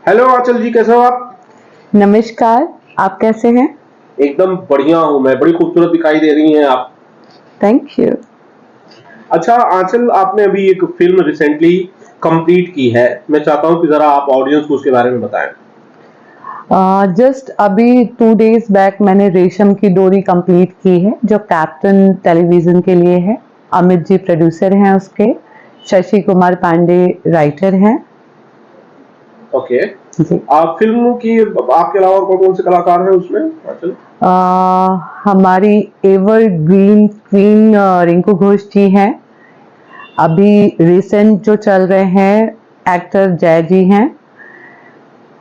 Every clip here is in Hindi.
हेलो आंचल जी, कैसे हो आप? नमस्कार, आप कैसे हैं? एकदम बढ़िया हूँ मैं। बड़ी खूबसूरत दिखाई दे रही हैं आप। Thank you. अच्छा आंचल, आपने अभी एक फिल्म रिसेंटली कंप्लीट की है। मैं चाहता हूँ कि जरा आप ऑडियंस को उसके बारे में बताएं। जस्ट अभी 2 डेज बैक मैंने रेशम की डोरी कंप्लीट की है, जो कैप्टन टेलीविज़न के लिए है। अमित जी प्रोड्यूसर हैं उसके, शशि कुमार पांडे राइटर हैं। ओके। जी। आप फिल्म की आपके अलावा कौन कौन से कलाकार हैं उसमें आंचल? हमारी एवरग्रीन क्वीन रिंकू घोष जी हैं। अभी रिसेंट जो चल रहे हैं एक्टर जय जी हैं।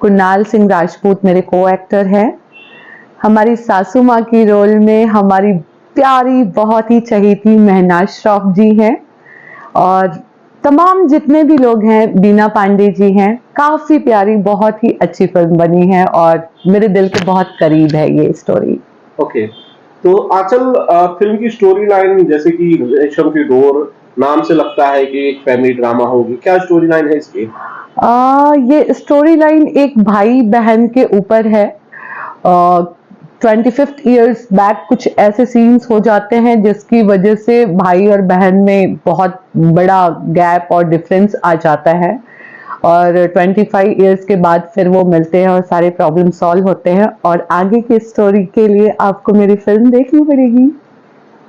कुणाल सिंह राजपूत मेरे को एक्टर हैं। हमारी सासू माँ की रोल में हमारी प्यारी बहुत ही चहेती मेहनाज श्रॉफ जी हैं। और तमाम जितने भी लोग हैं, बीना पांडे जी हैं। काफी प्यारी, बहुत ही अच्छी फिल्म बनी है और मेरे दिल के बहुत करीब है ये स्टोरी। ओके। तो आंचल, फिल्म की स्टोरी लाइन, जैसे कि रेशम की डोर नाम से लगता है कि एक फैमिली ड्रामा होगी, क्या स्टोरी लाइन है इसकी? ये स्टोरी लाइन एक भाई बहन के ऊपर है। 25 ईयर्स बैक कुछ ऐसे सीन्स हो जाते हैं जिसकी वजह से भाई और बहन में बहुत बड़ा गैप और डिफरेंस आ जाता है। और 25 ईयर्स के बाद फिर वो मिलते हैं और सारे प्रॉब्लम सॉल्व होते हैं। और आगे की स्टोरी के लिए आपको मेरी फिल्म देखनी पड़ेगी।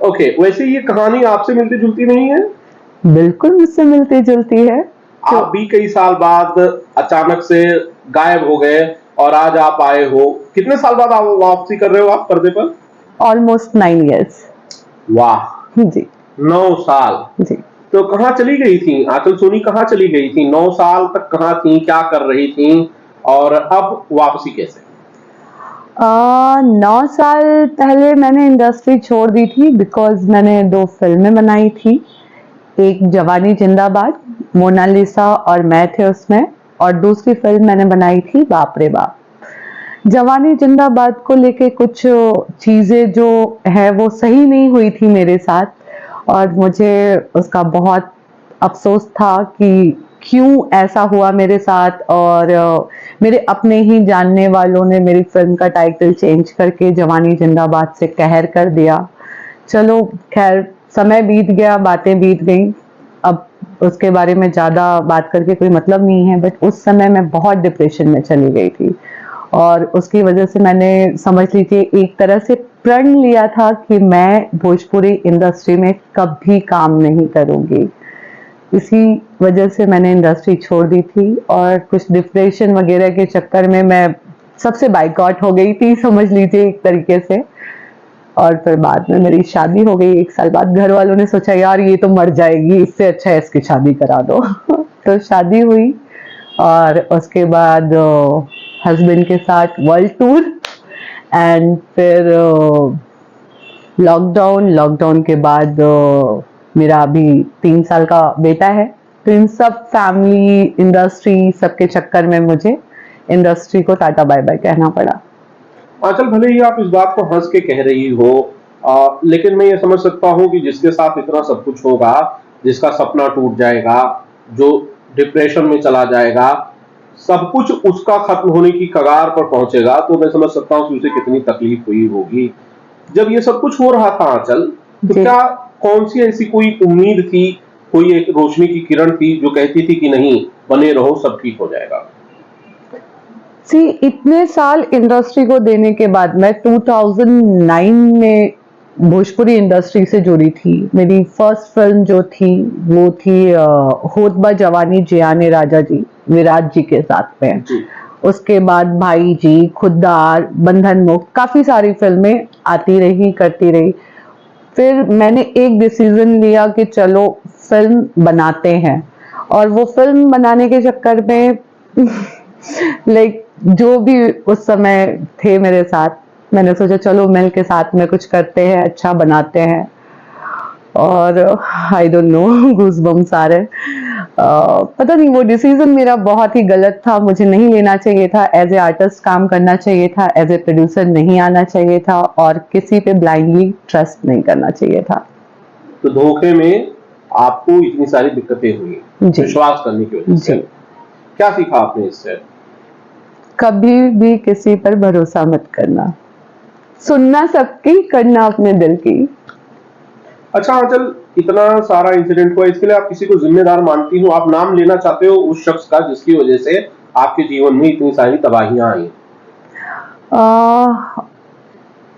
ओके, वैसे ये कहानी आपसे मिलती जुलती नहीं है? बिल्कुल मुझसे मिलती जुलती है। आप भी कई साल बाद अचानक से गायब हो गए और आज आप आए हो। कितने साल बाद आप वापसी कर रहे हो आप पर्दे पर? Almost 9 years. वाह, जी। 9 साल। जी। तो कहाँ चली गई थी आंचल सोनी? कहाँ चली गई थी 9 साल तक? कहाँ थी, क्या कर रही थी, और अब वापसी कैसे? 9 साल पहले मैंने इंडस्ट्री छोड़ दी थी बिकॉज मैंने 2 फिल्में बनाई थी। एक जवानी जिंदाबाद, मोनालिसा और मैं थे उसमें। और दूसरी फिल्म मैंने बनाई थी बाप रे बाप। जवानी जिंदाबाद को लेके कुछ चीज़ें जो है वो सही नहीं हुई थी मेरे साथ। और मुझे उसका बहुत अफसोस था कि क्यों ऐसा हुआ मेरे साथ। और मेरे अपने ही जानने वालों ने मेरी फिल्म का टाइटल चेंज करके जवानी जिंदाबाद से कहर कर दिया। चलो खैर, समय बीत गया, बातें बीत गई। अब उसके बारे में ज़्यादा बात करके कोई मतलब नहीं है, बट उस समय मैं बहुत डिप्रेशन में चली गई थी। और उसकी वजह से मैंने, समझ लीजिए, एक तरह से प्रण लिया था कि मैं भोजपुरी इंडस्ट्री में कभी काम नहीं करूँगी। इसी वजह से मैंने इंडस्ट्री छोड़ दी थी और कुछ डिप्रेशन वगैरह के चक्कर में मैं सबसे बाइकआउट हो गई थी, समझ लीजिए एक तरीके से। और फिर बाद में मेरी शादी हो गई 1 साल बाद। घर वालों ने सोचा यार ये तो मर जाएगी, इससे अच्छा है इसकी शादी करा दो। तो शादी हुई और उसके बाद हस्बैंड के साथ वर्ल्ड टूर। एंड फिर लॉकडाउन के बाद मेरा अभी 3 साल का बेटा है। तो इन सब फैमिली, इंडस्ट्री, सबके चक्कर में मुझे इंडस्ट्री को टाटा बाय बाय कहना पड़ा। आंचल, भले ही आप इस बात को हंस के कह रही हो, लेकिन मैं ये समझ सकता हूँ कि जिसके साथ इतना सब कुछ होगा, जिसका सपना टूट जाएगा, जो डिप्रेशन में चला जाएगा, सब कुछ उसका खत्म होने की कगार पर पहुंचेगा, तो मैं समझ सकता हूँ कि उसे कितनी तकलीफ हुई होगी। जब ये सब कुछ हो रहा था आंचल, तो जी। क्या कौन सी ऐसी कोई उम्मीद थी, कोई एक रोशनी की किरण थी जो कहती थी कि नहीं, बने रहो, सब ठीक हो जाएगा? सी, इतने साल इंडस्ट्री को देने के बाद मैं 2009 में भोजपुरी इंडस्ट्री से जुड़ी थी। मेरी फर्स्ट फिल्म जो थी वो थी होत बा जवानी जियाने राजा जी, विराट जी के साथ में। जी। उसके बाद भाई जी, खुद्दार, बंधन मुक्त, काफी सारी फिल्में आती रही, करती रही। फिर मैंने एक डिसीजन लिया कि चलो फिल्म बनाते हैं। और वो फिल्म बनाने के चक्कर में लाइक जो भी उस समय थे मेरे साथ, मैंने सोचा चलो मिल के साथ में कुछ करते हैं, अच्छा बनाते हैं। और I don't know, goosebumps आ रहे। पता नहीं, वो डिसीजन मेरा बहुत ही गलत था। मुझे नहीं लेना चाहिए था। एज ए आर्टिस्ट काम करना चाहिए था, एज ए प्रोड्यूसर नहीं आना चाहिए था, और किसी पे ब्लाइंडली ट्रस्ट नहीं करना चाहिए था। तो धोखे में आपको इतनी सारी दिक्कतें हुई जी। विश्वास करने की वजह से। जी। क्या सीखा आपने इससे? कभी भी किसी पर भरोसा मत करना, सुनना सबकी, करना अपने दिल की। अच्छा आंचल, इतना सारा इंसिडेंट हुआ, इसके लिए आप किसी को जिम्मेदार मानती हो? आप नाम लेना चाहते हो उस शख्स का जिसकी वजह से आपके जीवन में इतनी सारी तबाहियां आई?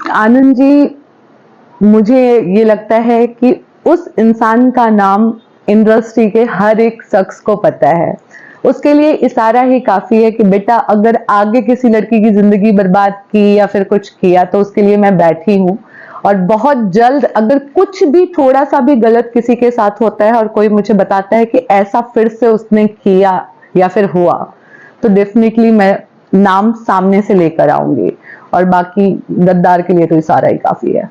आनंद जी, मुझे ये लगता है कि उस इंसान का नाम इंडस्ट्री के हर एक शख्स को पता है। उसके लिए इशारा ही काफी है कि बेटा अगर आगे किसी लड़की की जिंदगी बर्बाद की या फिर कुछ किया तो उसके लिए मैं बैठी हूँ। और बहुत जल्द अगर कुछ भी थोड़ा सा भी गलत किसी के साथ होता है और कोई मुझे बताता है कि ऐसा फिर से उसने किया या फिर हुआ, तो डेफिनेटली मैं नाम सामने से लेकर आऊंगी। और बाकी गद्दार के लिए तो इशारा ही काफी है।